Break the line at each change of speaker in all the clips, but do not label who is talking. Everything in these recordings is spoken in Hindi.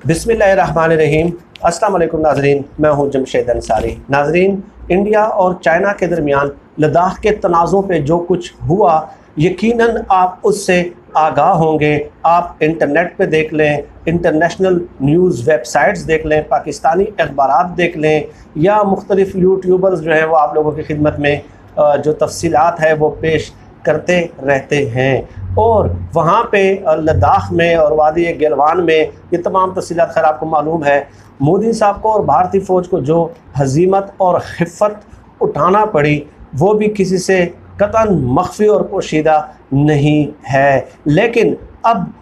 बिस्मिल्लाहिर्रहमानिर्रहीम। अस्सलाम वालेकुम नाजरीन, मैं हूं जमशेद अंसारी। नाजरीन, इंडिया और चाइना के दरमियान लद्दाख के तनाज़ों पे जो कुछ हुआ, यकीनन आप उससे आगाह होंगे। आप इंटरनेट पे देख लें, इंटरनेशनल न्यूज़ वेबसाइट्स देख लें, पाकिस्तानी अखबारात देख लें, या मुख्तलिफ़ यूट्यूबर्स जो हैं वो आप लोगों की खिदमत में जो तफसीलात है वो पेश करते रहते हैं। और वहाँ पे लद्दाख में और वादी गलवान में ये तमाम तफसीलात खैर आपको मालूम है। मोदी साहब को और भारतीय फ़ौज को जो हज़ीमत और खिफ़्फ़त उठाना पड़ी, वो भी किसी से कतन मख्फ़ी और पोशीदा नहीं है। लेकिन अब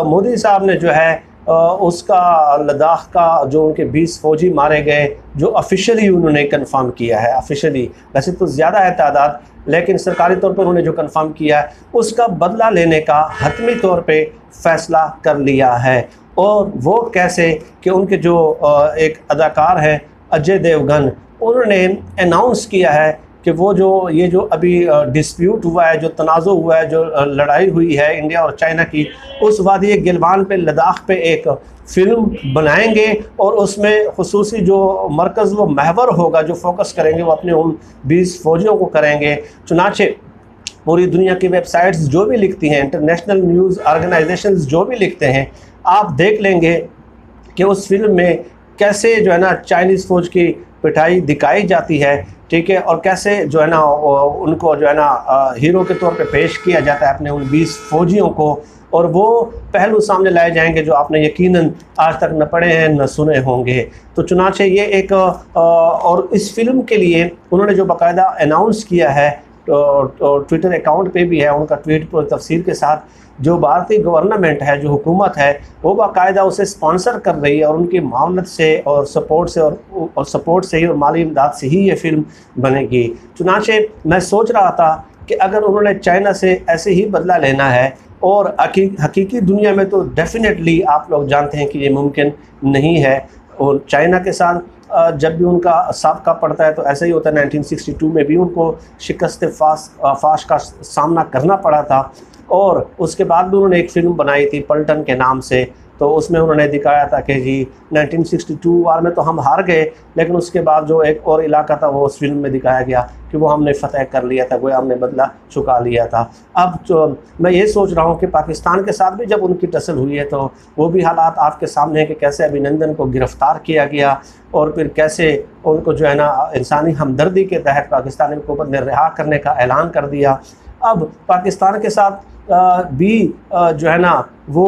मोदी साहब ने जो है उसका लद्दाख का जो उनके 20 फ़ौजी मारे गए, जो ऑफिशियली उन्होंने कंफर्म किया है, ऑफिशियली वैसे तो ज़्यादा है तादाद, लेकिन सरकारी तौर पर उन्होंने जो कंफर्म किया है उसका बदला लेने का हतमी तौर पे फ़ैसला कर लिया है। और वो कैसे कि उनके जो एक अदाकार हैं अजय देवगन, उन्होंने अनाउंस किया है कि वो जो ये जो अभी डिस्प्यूट हुआ है, जो तनाज़ो हुआ है, जो लड़ाई हुई है इंडिया और चाइना की, उस वादी गिलवान पे लद्दाख पे एक फ़िल्म बनाएंगे और उसमें खुसूसी जो मरकज़ व महवर होगा, जो फोकस करेंगे वो अपने उन 20 फ़ौजियों को करेंगे। चुनाचे पूरी दुनिया की वेबसाइट्स जो भी लिखती हैं, इंटरनेशनल न्यूज़ ऑर्गेनाइजेशंस जो भी लिखते हैं, आप देख लेंगे कि उस फिल्म में कैसे जो है ना चाइनीज़ फ़ौज की पिटाई दिखाई जाती है, ठीक है, और कैसे जो है ना उनको जो है ना हीरो के तौर पे पेश किया जाता है अपने उन 20 फ़ौजियों को, और वो पहलू सामने लाए जाएंगे जो आपने यकीनन आज तक न पढ़े हैं न सुने होंगे। तो चुनाचे ये एक और इस फिल्म के लिए उन्होंने जो बाकायदा अनाउंस किया है, तो ट्विटर अकाउंट पे भी है उनका ट्वीट पूरी तफसील के साथ, जो भारतीय गवर्नमेंट है, जो हुकूमत है, वो बाकायदा उसे स्पॉन्सर कर रही है और उनकी मावनत से और सपोर्ट से और सपोर्ट से ही और माली इमदाद से ही ये फ़िल्म बनेगी। चुनाचे मैं सोच रहा था कि अगर उन्होंने चाइना से ऐसे ही बदला लेना है, और हकीकी दुनिया में तो डेफिनेटली आप लोग जानते हैं कि ये मुमकिन नहीं है, और चाइना के साथ जब भी उनका साबका पड़ता है तो ऐसा ही होता है। 1962 में भी उनको शिकस्त फाश का सामना करना पड़ा था, और उसके बाद भी उन्होंने एक फ़िल्म बनाई थी पलटन के नाम से। तो उसमें उन्होंने दिखाया था कि जी 1962 वार में तो हम हार गए, लेकिन उसके बाद जो एक और इलाका था वो उस फिल्म में दिखाया गया कि वो हमने फ़तह कर लिया था, गोया हमने बदला चुका लिया था। अब जो मैं ये सोच रहा हूँ कि पाकिस्तान के साथ भी जब उनकी टसल हुई है तो वो भी हालात आपके सामने हैं कि कैसे अभिनंदन को गिरफ़्तार किया गया और फिर कैसे उनको जो है ना इंसानी हमदर्दी के तहत पाकिस्तानी हुकूमत ने रिहा करने का ऐलान कर दिया। अब पाकिस्तान के साथ भी जो है ना वो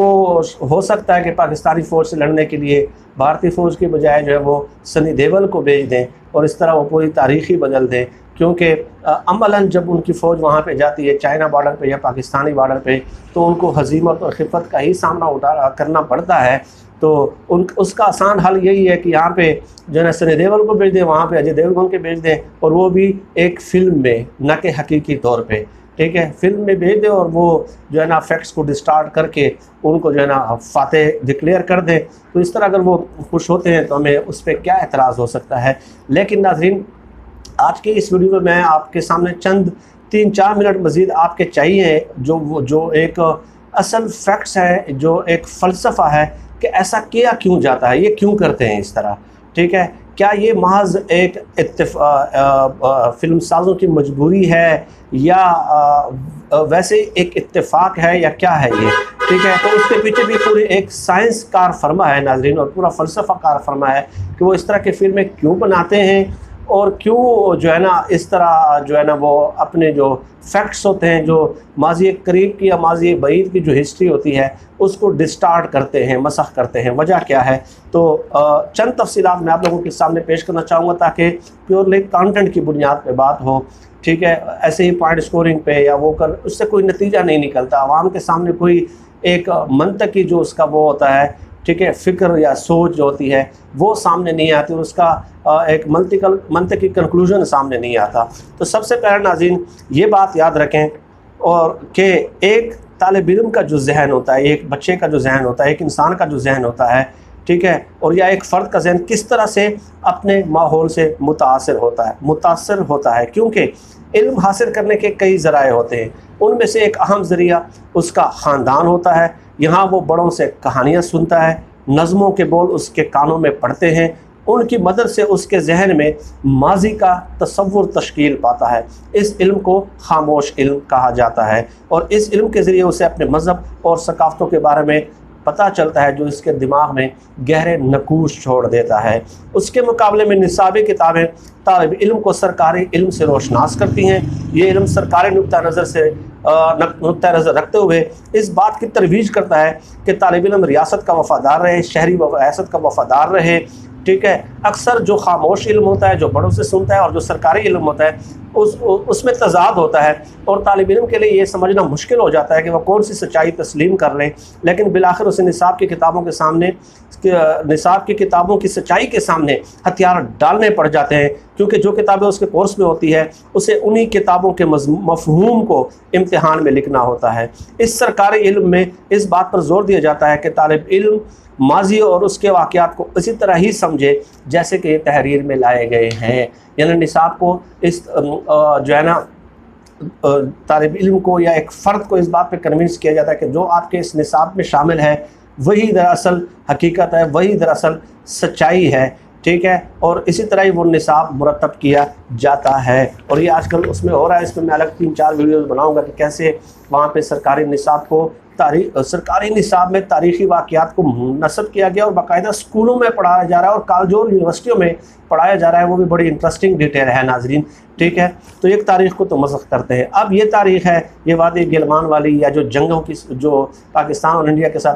हो सकता है कि पाकिस्तानी फ़ौज से लड़ने के लिए भारतीय फ़ौज की बजाय जो है वो सनी देओल को भेज दें और इस तरह वो पूरी तारीख़ ही बदल दें, क्योंकि अमलन जब उनकी फ़ौज वहाँ पे जाती है चाइना बॉर्डर पे या पाकिस्तानी बॉर्डर पे, तो उनको हज़ीमत और खिफ़्फ़त का ही सामना करना पड़ता है। तो उसका आसान हल यही है कि यहाँ पे जो है ना सनी देओल को भेज दें, वहाँ पे अजय देवगन के भेज दें, और वो भी एक फ़िल्म में, न कि हकीकी तौर पे, ठीक है, फिल्म में भेज दें और वो जो है ना फैक्ट्स को डिस्टार्ट करके उनको जो है ना फातेह डिक्लेयर कर दें। तो इस तरह अगर वो खुश होते हैं तो हमें उस पर क्या एतराज़ हो सकता है। लेकिन नाज़रीन, आज के इस वीडियो में मैं आपके सामने चंद 3-4 मिनट मज़ीद आपके चाहिए, जो एक असल फैक्ट्स है, जो एक फ़लसफ़ा है कि ऐसा किया क्यों जाता है, ये क्यों करते हैं इस तरह, ठीक है। क्या ये महज एक फ़िल्म साज़ों की मजबूरी है, या वैसे एक इत्तेफाक है, या क्या है ये, ठीक है। तो उसके पीछे भी पूरी एक साइंस कार फरमा है नाज़रीन, और पूरा फ़लसफ़ा कार फरमा है कि वो इस तरह के फ़िल्में क्यों बनाते हैं और क्यों जो है ना इस तरह जो है ना वो अपने जो फैक्ट्स होते हैं, जो माज़ी करीब की या माज़ी बईद की जो हिस्ट्री होती है, उसको डिस्टार्ट करते हैं, मसख़ करते हैं। वजह क्या है, तो चंद तफसीलात मैं आप लोगों के सामने पेश करना चाहूँगा ताकि प्योरली कंटेंट की बुनियाद पे बात हो, ठीक है। ऐसे ही पॉइंट स्कोरिंग पे या वो कर, उससे कोई नतीजा नहीं निकलता। आवाम के सामने कोई एक मंतकी जो उसका वो होता है, ठीक है, फ़िक्र या सोच जो होती है वो सामने नहीं आती, और उसका एक मंतकी कंक्लूजन सामने नहीं आता। तो सबसे पहले नाज़रीन ये बात याद रखें और कि एक तालिब इल्म का जो जहन होता है, एक बच्चे का जो जहन होता है, एक इंसान का जो जहन होता है, ठीक है, और या एक फ़र्द का जहन किस तरह से अपने माहौल से मुतासर होता है, क्योंकि इल्म हासिल करने के कई ज़राए होते हैं। उनमें से एक अहम ज़रिया उसका ख़ानदान होता है। यहाँ वो बड़ों से कहानियाँ सुनता है, नज़मों के बोल उसके कानों में पड़ते हैं, उनकी मदद से उसके जहन में माजी का तसव्वुर तश्कील पाता है। इस इल्म को खामोश इल्म कहा जाता है और इस इल्म के ज़रिए उसे अपने मज़हब और सकाफ़तों के बारे में पता चलता है, जो इसके दिमाग में गहरे नकूश छोड़ देता है। उसके मुकाबले में निसाबी किताबें तालिब इल्म को सरकारी इल्म से रोशनास करती हैं। ये इल्म सरकारी नुक्ता नज़र रखते हुए इस बात की तरवीज करता है कि तालिब इल्म रियासत का वफ़ादार रहे, शहरी रियासत का वफ़ादार रहे। ठीक है, अक्सर जो खामोश इल्म होता है, जो बड़ों से सुनता है, और जो सरकारी इल्म होता है, उसमें तज़ाद होता है और तालिब इल्म के लिए ये समझना मुश्किल हो जाता है कि वह कौन सी सच्चाई तस्लीम कर लें। लेकिन बिलाखिर उसे निसाब की किताबों के सामने, निसाब की किताबों की सच्चाई के सामने हथियार डालने पड़ जाते हैं, क्योंकि जो किताबें उसके कोर्स में होती है उसे उन्हीं किताबों के मफ़हूम को इम्तिहान में लिखना होता है। इस सरकारी इल्म में इस बात पर जोर दिया जाता है कि तालिब इल्म माजी और उसके वाक़यात को इसी तरह ही समझे जैसे कि ये तहरीर में लाए गए हैं। यानी निसाब को इस जो है ना तालिब इल्म को या एक फ़र्द को इस बात पे कन्विंस किया जाता है कि जो आपके इस निसाब में शामिल है वही दरअसल हकीकत है, वही दरअसल सच्चाई है। ठीक है, और इसी तरह ही वो निसाब मुरतब किया जाता है और ये आजकल उसमें हो रहा है। इसमें मैं अलग 3-4 वीडियोज़ बनाऊँगा कि कैसे वहाँ पे सरकारी निसाब को सरकारी निसाब में तारीख़ी वाक़यात को नस्ब किया गया और बाकायदा स्कूलों में पढ़ाया जा रहा है और कॉलेजों और यूनिवर्सिटियों में पढ़ाया जा रहा है। वो भी बड़ी इंटरेस्टिंग डिटेल है नाजरीन। ठीक है, तो एक तारीख़ को तो मसख़ करते हैं। अब ये तारीख़ है, ये वादी गिलमान वाली या जो जंगों की, जो पाकिस्तान और इंडिया के साथ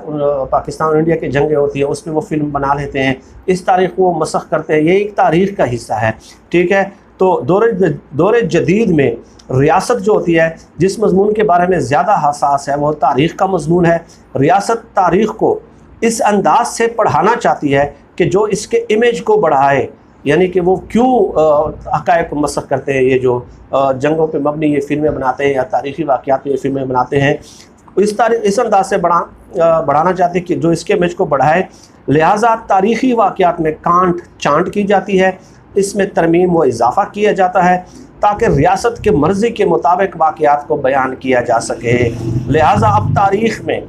पाकिस्तान और इंडिया की जंगें होती हैं उस पर वो फिल्म बना लेते हैं, इस तारीख़ को वो मसख़ करते हैं। ये एक तारीख़ का हिस्सा है। ठीक है, तो दौरे जदीद में रियासत जो होती है, जिस मज़मून के बारे में ज़्यादा हसास है वो तारीख़ का मज़मून है। रियासत तारीख़ को इस अंदाज से पढ़ाना चाहती है कि जो इसके इमेज को बढ़ाए, यानी कि वो क्यों हक़ाइक़ को मसख़ करते हैं। ये जो जंगों पे मबनी ये फ़िल्में बनाते हैं या तारीख़ी वाक़यात पे ये फ़िल्में बनाते हैं, इस अंदाज से बढ़ाना चाहते हैं कि जो इसके इमेज को बढ़ाए। लिहाजा तारीख़ी वाक़यात में कांट चांट की जाती है, इसमें तरमीम व इजाफ़ा किया जाता है ताकि रियासत के मर्ज़ी के मुताबिक वाक़यात को बयान किया जा सके। लिहाजा अब तारीख़ में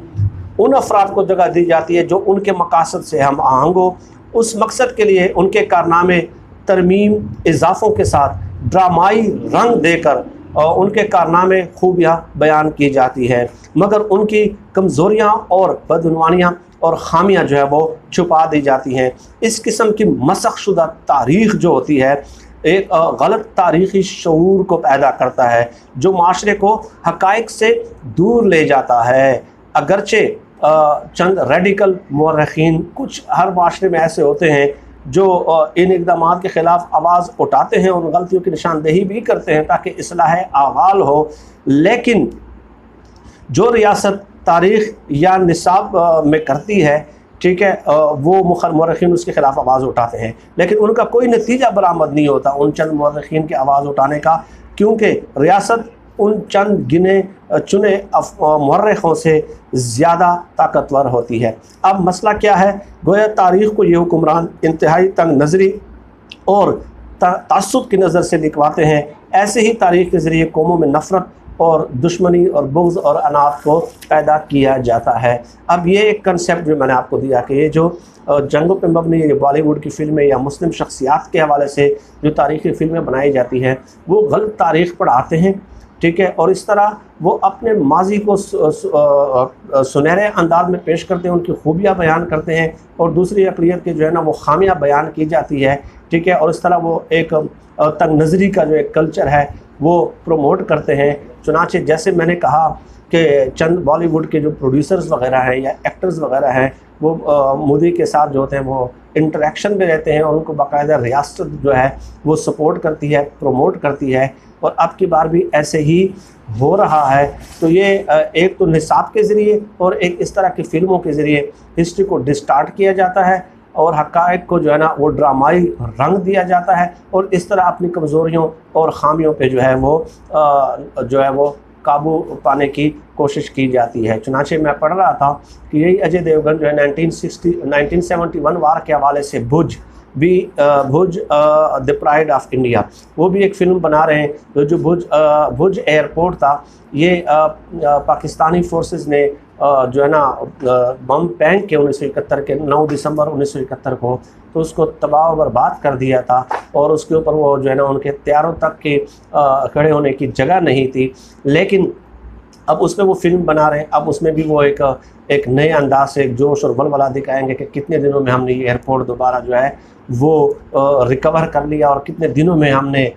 उन अफराद को जगह दी जाती है जो उनके मकासद से हम आहंग हो। उस मकसद के लिए उनके कारनामे तरमीम इजाफ़ों के साथ ड्रामाई रंग देकर उनके कारनामे खूबियाँ बयान की जाती है, मगर उनकी कमज़ोरियाँ और बदउनवानियाँ और ख़ामियाँ जो है वो छुपा दी जाती हैं। इस किस्म की मसख़ शुदा तारीख़ जो होती है एक गलत तारीख़ी शऊर को पैदा करता है जो माशरे को हक़ाइक़ से दूर ले जाता है। अगरचे चंद रेडिकल मुअर्रिख़ीन कुछ हर माशरे में ऐसे होते हैं जो इन इक़दामात के ख़िलाफ़ आवाज़ उठाते हैं और गलतियों की निशानदेही भी करते हैं ताकि इस्लाह आवाल हो। लेकिन जो रियासत तारीख़ या निसाब में करती है, ठीक है, वो मुअर्रिख़ीन उसके ख़िलाफ़ आवाज़ उठाते हैं, लेकिन उनका कोई नतीजा बरामद नहीं होता उन चंद मुअर्रिख़ीन की आवाज़ उठाने का, क्योंकि रियासत उन चंद गिने चुने मुअर्रिख़ों से ज़्यादा ताकतवर होती है। अब मसला क्या है? गोया तारीख़ को ये हुक्मरान इंतहाई तंग नज़री और तासुब की नज़र से लिखवाते हैं। ऐसे ही तारीख़ के ज़रिए कौमों में नफ़रत और दुश्मनी और बुग़्ज़ और अनात को पैदा किया जाता है। अब ये एक कंसेप्ट जो मैंने आपको दिया कि ये जो जंगों पे मबनी ये बॉलीवुड की फ़िल्में या मुस्लिम शख्सियात के हवाले से जो तारीख़ी फ़िल्में बनाई जाती हैं वो गलत तारीख़ पढ़ाते हैं। ठीक है, और इस तरह वो अपने माजी को सुनहरे अंदाज में पेश करते हैं, उनकी खूबियाँ बयान करते हैं और दूसरी अक़लियत की जो है ना वो ख़ामियाँ बयान की जाती है। ठीक है, और इस तरह वो एक तंग नज़री का जो एक कल्चर है वो प्रमोट करते हैं। चुनांचे जैसे मैंने कहा कि चंद बॉलीवुड के जो प्रोड्यूसर्स वगैरह हैं या एक्टर्स वगैरह हैं वो मोदी के साथ जो होते हैं वो इंटरेक्शन में रहते हैं और उनको बाकायदा रियासत जो है वो सपोर्ट करती है, प्रमोट करती है, और अब की बार भी ऐसे ही हो रहा है। तो ये एक तो निसाब के ज़रिए और एक इस तरह की फ़िल्मों के ज़रिए हिस्ट्री को डिस्टार्ट किया जाता है और हक़ाइक़ को जो है ना वो ड्रामाई रंग दिया जाता है और इस तरह अपनी कमज़ोरियों और ख़ामियों पे जो है वो काबू पाने की कोशिश की जाती है। चुनांचे मैं पढ़ रहा था कि यही अजय देवगन जो है 1971 वार के हवाले से भुज द प्राइड ऑफ इंडिया वो भी एक फ़िल्म बना रहे हैं। जो भुज एयरपोर्ट था ये पाकिस्तानी फोर्सेस ने जो है ना बम फेंक के 1971 के 9 दिसंबर 1971 को तो उसको तबाह बर्बाद कर दिया था, और उसके ऊपर वो जो है ना उनके हथियारों तक के खड़े होने की जगह नहीं थी। लेकिन अब उसमें वो फिल्म बना रहे हैं, अब उसमें भी वो एक नए अंदाज से एक जोश और बलबला दिखाएंगे कि कितने दिनों में हमने ये एयरपोर्ट दोबारा जो है वो रिकवर कर लिया, और कितने दिनों में हमने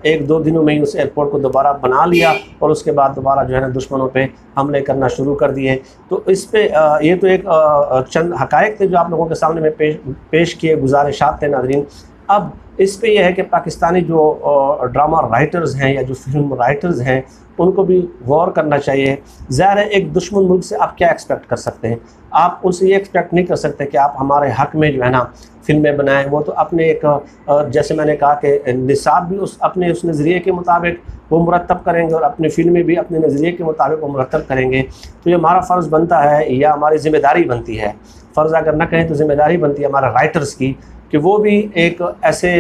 1-2 दिनों में ही उस एयरपोर्ट को दोबारा बना लिया, और उसके बाद दोबारा जो है ना दुश्मनों पे हमले करना शुरू कर दिए। तो इस पे ये तो एक चंद हक़ाइक़ थे जो आप लोगों के सामने में पेश किए, गुज़ारिशात थे नाज़रीन। अब इस पे यह है कि पाकिस्तानी जो ड्रामा राइटर्स हैं या जो फिल्म राइटर्स हैं उनको भी गौर करना चाहिए। ज़ाहिर है एक दुश्मन मुल्क से आप क्या एक्सपेक्ट कर सकते हैं, आप उनसे ये एक्सपेक्ट नहीं कर सकते कि आप हमारे हक़ में जो है ना फ़िल्में बनाएं। वो तो अपने एक जैसे मैंने कहा कि निसाब भी अपने उस नज़रिए के मुताबिक वो मुरतब करेंगे, और अपनी फ़िल्में भी अपने नज़रिए के मुताबिक वो मुरतब करेंगे। तो ये हमारा फ़र्ज़ बनता है या हमारी ज़िम्मेदारी बनती है, फ़र्ज़ अगर न कहें तो ज़िम्मेदारी बनती है हमारे राइटर्स की, कि वो भी एक ऐसे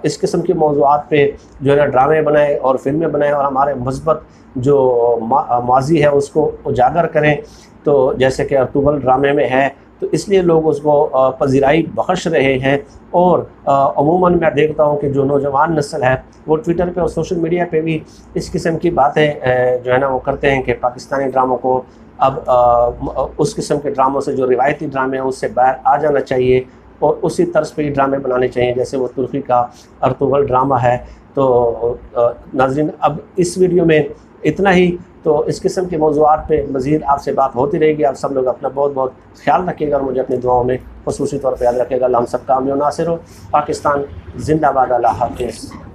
इस किस्म के मौज़ूआत पे जो है ना ड्रामे बनाएं और फिल्में बनाएं, और हमारे मुस्बत जो माज़ी है उसको उजागर करें। तो जैसे कि अर्तुगरुल ड्रामे में है, तो इसलिए लोग उसको पज़ीराई बख्श रहे हैं। और अमूमन मैं देखता हूँ कि जो नौजवान नस्ल है वो ट्विटर पे और सोशल मीडिया पे भी इस किस्म की बातें जो है ना वो करते हैं कि पाकिस्तानी ड्रामों को अब उस किस्म के ड्रामों से जो रिवायती ड्रामे हैं उससे बाहर आ जाना चाहिए, और उसी तर्ज पे ही ड्रामे बनाने चाहिए जैसे वो तुर्की का अर्तुगरुल ड्रामा है। तो नाज़रीन अब इस वीडियो में इतना ही। तो इस किस्म के मौज़ूआत पे मज़ीद आपसे बात होती रहेगी। आप सब लोग अपना बहुत बहुत ख्याल रखिएगा और मुझे अपनी दुआओं में ख़ुसूसी तौर पर याद रखिएगा। अल्लाह हम सब का आमीन नासिर हो। पाकिस्तान जिंदाबाद। अल्लाह हाफ़िज़।